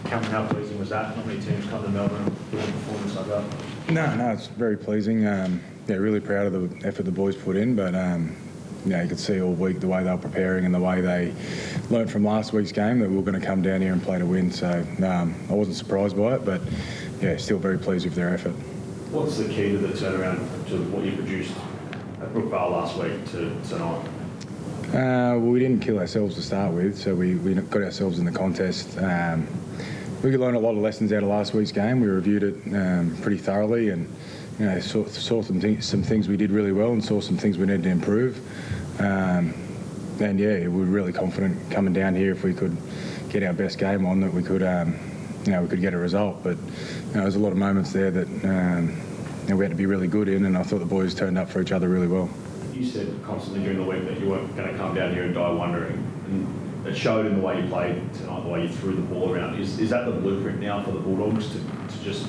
Cameron, how pleasing was that? Not many teams come to Melbourne doing a performance like that. No, it's very pleasing. Really proud of the effort the boys put in, but you could see all week the way they were preparing and the way they learnt from last week's game that we were going to come down here and play to win. So I wasn't surprised by it, but still very pleased with their effort. What's the key to the turnaround to what you produced at Brookvale last week to tonight? Well, we didn't kill ourselves to start with, so we got ourselves in the contest. We learned a lot of lessons out of last week's game. We reviewed it pretty thoroughly, and saw some things we did really well, and saw some things we needed to improve. We were really confident coming down here if we could get our best game on that we could get a result. But there's a lot of moments there that we had to be really good in, and I thought the boys turned up for each other really well. You said constantly during the week that you weren't going to come down here and die wondering, and it showed in the way you played tonight, the way you threw the ball around. Is that the blueprint now for the Bulldogs to just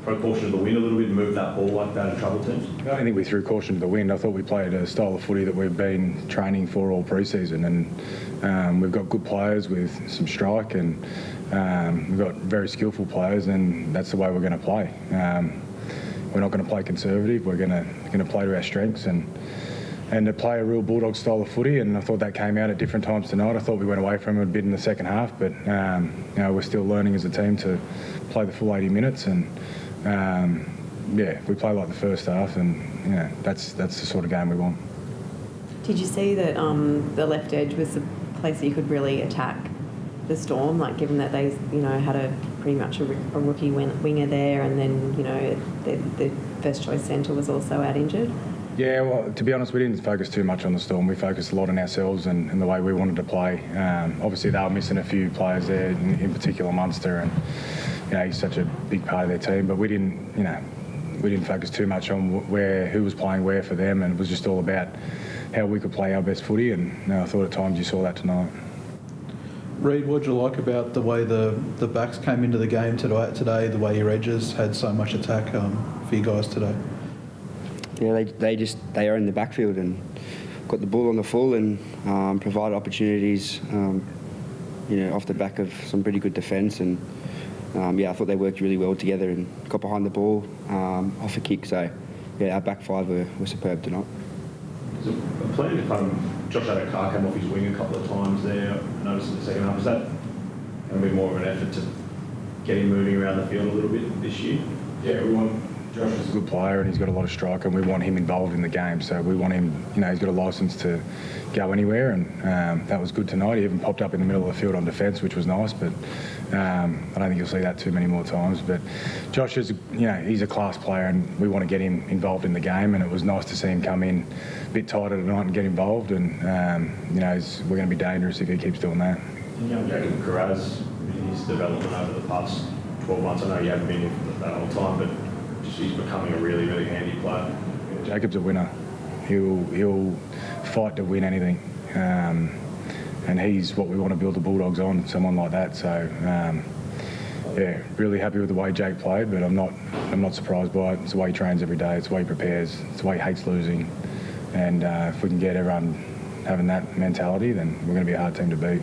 throw caution to the wind a little bit and move that ball like that in trouble teams? I don't think we threw caution to the wind. I thought we played a style of footy that we've been training for all pre-season, and we've got good players with some strike, and we've got very skillful players, and that's the way we're going to play. We're not going to play conservative. We're going to play to our strengths and to play a real Bulldog style of footy, and I thought that came out at different times tonight. I thought we went away from it a bit in the second half, but we're still learning as a team to play the full 80 minutes, and we play like the first half, and that's the sort of game we want. Did you see that the left edge was the place that you could really attack the Storm, like given that they had pretty much a rookie winger there, and then the first choice centre was also out injured? Yeah, well, to be honest, we didn't focus too much on the Storm. We focused a lot on ourselves and the way we wanted to play. Obviously, they were missing a few players there, in particular Munster, and he's such a big part of their team. But we didn't focus too much on who was playing where for them, and it was just all about how we could play our best footy. And I thought at times you saw that tonight. Reid, what did you like about the way the backs came into the game today? The way your edges had so much attack for you guys today. Yeah, they owned the backfield and got the ball on the full and provided opportunities, off the back of some pretty good defence. And I thought they worked really well together and got behind the ball off a kick. So our back five were superb tonight. There's a plan to come. Josh had a car come off his wing a couple of times there. I noticed in the second half. Is that going to be more of an effort to get him moving around the field a little bit this year? Yeah, Josh is a good player and he's got a lot of strike, and we want him involved in the game. So we want him, he's got a licence to go anywhere, and that was good tonight. He even popped up in the middle of the field on defence, which was nice, but I don't think you'll see that too many more times. But Josh is, he's a class player, and we want to get him involved in the game, and it was nice to see him come in a bit tighter tonight and get involved, and we're going to be dangerous if he keeps doing that. Young Jacob Carraz, his development over the past 12 months, I know you haven't been here for that whole time, but he's becoming a really, really handy player. Jacob's a winner. He'll fight to win anything, and he's what we want to build the Bulldogs on. Someone like that. So really happy with the way Jake played, but I'm not surprised by it. It's the way he trains every day. It's the way he prepares. It's the way he hates losing. And if we can get everyone having that mentality, then we're going to be a hard team to beat.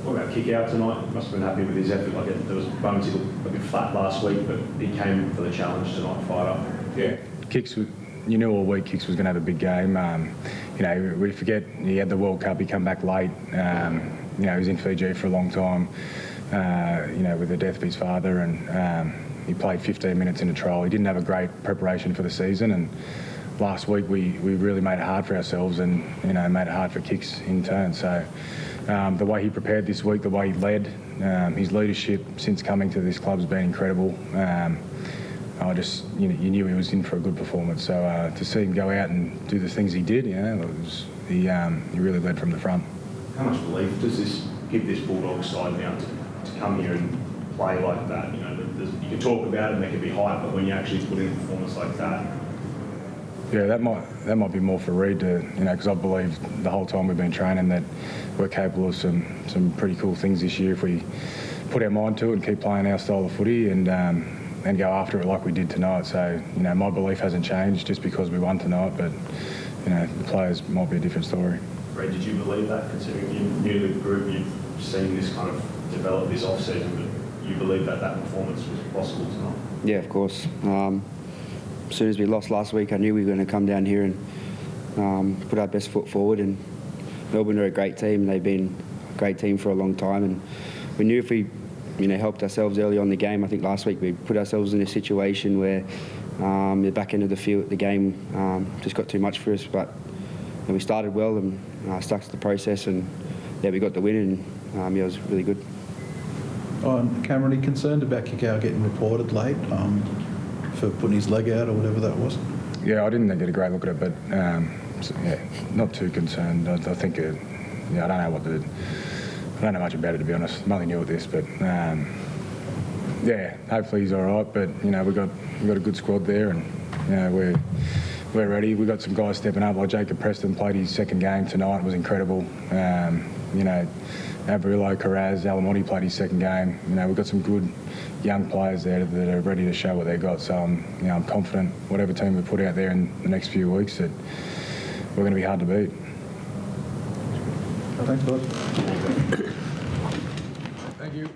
What about kick out tonight? Must have been happy with his effort. There was moments he looked a bit flat last week, but he came for the challenge tonight, fired up. Yeah, Kicks. You knew all week Kicks was going to have a big game. We forget he had the World Cup. He come back late. He was in Fiji for a long time. With the death of his father, and he played 15 minutes in a trial. He didn't have a great preparation for the season, and last week we really made it hard for ourselves, and made it hard for Kicks in turn. So. The way he prepared this week, the way he led, his leadership since coming to this club has been incredible. You knew he was in for a good performance. So to see him go out and do the things he did, he really led from the front. How much belief does this give this Bulldog side now to come here and play like that? You can talk about it and there can be hype, but when you actually put in a performance like that. Yeah, that might be more for Reid to, because I believe the whole time we've been training that we're capable of some pretty cool things this year if we put our mind to it and keep playing our style of footy and go after it like we did tonight. So, my belief hasn't changed just because we won tonight, but, the players might be a different story. Reid, did you believe that, considering you knew the group, you've seen this kind of develop this off-season, but you believe that that performance was possible tonight? Yeah, of course. As soon as we lost last week, I knew we were going to come down here and put our best foot forward. And Melbourne are a great team. They've been a great team for a long time, and we knew if we, helped ourselves early on in the game. I think last week we put ourselves in a situation where the back end of the game just got too much for us. But we started well and stuck to the process, and yeah, we got the win, and it was really good. Cameron, are you concerned about Kikau getting reported late for putting his leg out or whatever that was? Yeah, I didn't get a great look at it, but not too concerned. I think I don't know much about it, to be honest. I'm only new at this, but hopefully he's all right. But we've got a good squad there, and we're ready. We've got some guys stepping up. Like Jacob Preston played his second game tonight. It was incredible. Averillo, Carraz, Alamotti played his second game. We've got some good young players there that are ready to show what they've got. So I'm confident whatever team we put out there in the next few weeks that we're going to be hard to beat. Thanks, bud. Thank you.